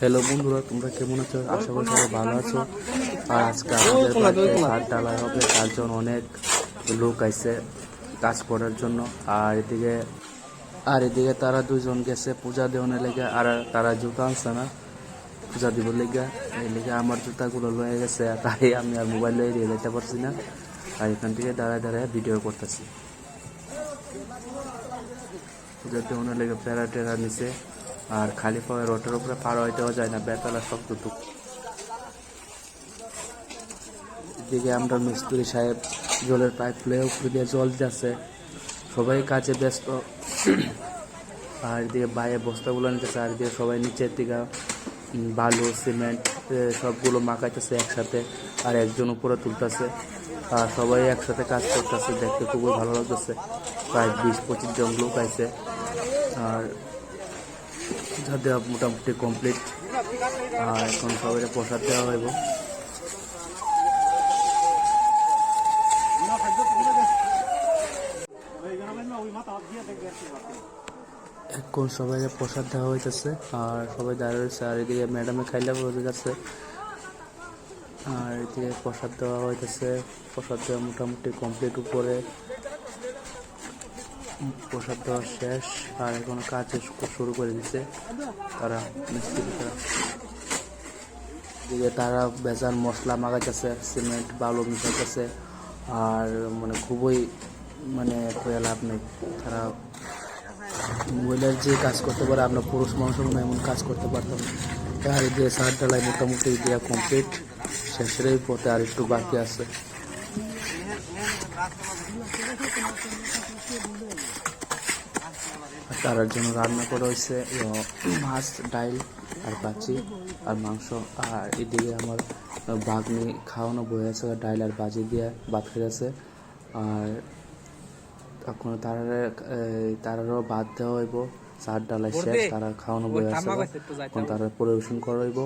Hello বন্ধুরা, তোমরা কেমন আছো? আশা করি সবাই ভালো আছো। আর আজকে আমাদের বাড়িতে ছাদ ঢালাই হবে, তার জন্য অনেক লোক আইছে কাজ করার জন্য। আর এদিকে তারা দুজন গেছে পূজা দেওয়ার লেগে, আর তারা জুতা আনছে না পূজা দিব লেগে। এই লেগে আমার জুতাগুলো লয়ে গেছে, তাই আমি আর মোবাইল লয়ে দিয়ে যেতে পারছি না। আর এখান থেকে দাঁড়ায় দাঁড়ায় ভিডিও করতেছি। পূজা দেওয়ার লেগে প্যারা টেরা নিছে, আর খালি পায়ে রোটের উপরে পার হইতেও যায় না, বেতালা শক্ত টুক। এদিকে আমরা মিস্ত্রি সাহেব জলের পাইপ লয়ে উপরে দিয়ে জল যাচ্ছে, সবাই কাজে ব্যস্ত। আর এদিকে বাইরে বস্তাগুলো নিতেছে, আর এদিকে সবাই নিচের দিকে বালু সিমেন্ট সবগুলো মাখাইতেছে একসাথে, আর একজন উপরে তুলতেছে। আর সবাই একসাথে কাজ করতেছে, দেখতে খুবই ভালো লাগতেছে। প্রায় 20-25 জন লোক আছে। আর যা দেওয়া মোটামুটি কমপ্লিট। আর এখন সবাই প্রসাদ দেওয়া হইব। এখন সবাই প্রসাদ দেওয়া হইতেছে, আর সবাই দাঁড়িয়ে রয়েছে। আর এদিকে ম্যাডামে খাইলে বসে গেছে, আর এদিকে প্রসাদ দেওয়া হইতেছে। প্রসাদ দেওয়া মোটামুটি কমপ্লিট, উপরে প্রসাদ দেওয়া শেষ। আর এখন কাজ শুরু করে দিচ্ছে তারা, মিস্ত্রিরা। এদিকে তারা বেজার মশলা মাখাইতেছে, সিমেন্ট বালু মিশাইতেছে। আর মানে খুবই লাভ নেই। তারা মহিলার যে কাজ করতে পারে, আমরা পুরুষ মানুষের মনে এমন কাজ করতে পারতাম। আর এদিকে ছাদ ঢালাই মোটামুটি দেওয়া কমপ্লিট, শেষের পথে আর একটু বাকি আছে। তার জন্য রান্না করা হয়েছে মাছ, ডাইল আর বাজি আর মাংস। আর এদিকে আমার বাগনি খাওয়ানো বয়ে আছে, ডাইল আর বাজি দিয়ে ভাত খেয়েছে। আর এখন তারারও ভাত দেওয়া হইব, চার ডালাই শেষ, তারা খাওয়ানো বয়ে আছে, এখন তারা পরিবেশন করা হইব,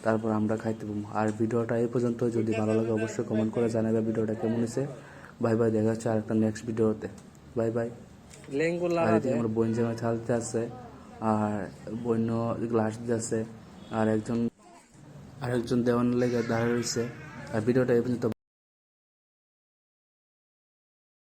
তারপর আমরা খাইতে পারবো। আর ভিডিওটা এই পর্যন্ত, যদি ভালো লাগে অবশ্যই কমেন্ট করে জানাবে ভিডিওটা কেমন হয়েছে। বাই বাই, দেখা হচ্ছে আরেকটা নেক্সট ভিডিওতে। Bye bye. আর এদিকে আমার বোন জামাই থালতে আছে, আর বন্য গ্লাস দিতেছে, আর একজন দেওয়ান লেগে দাঁড়িয়ে রয়েছে। আর ভিডিওটা এই পর্যন্ত।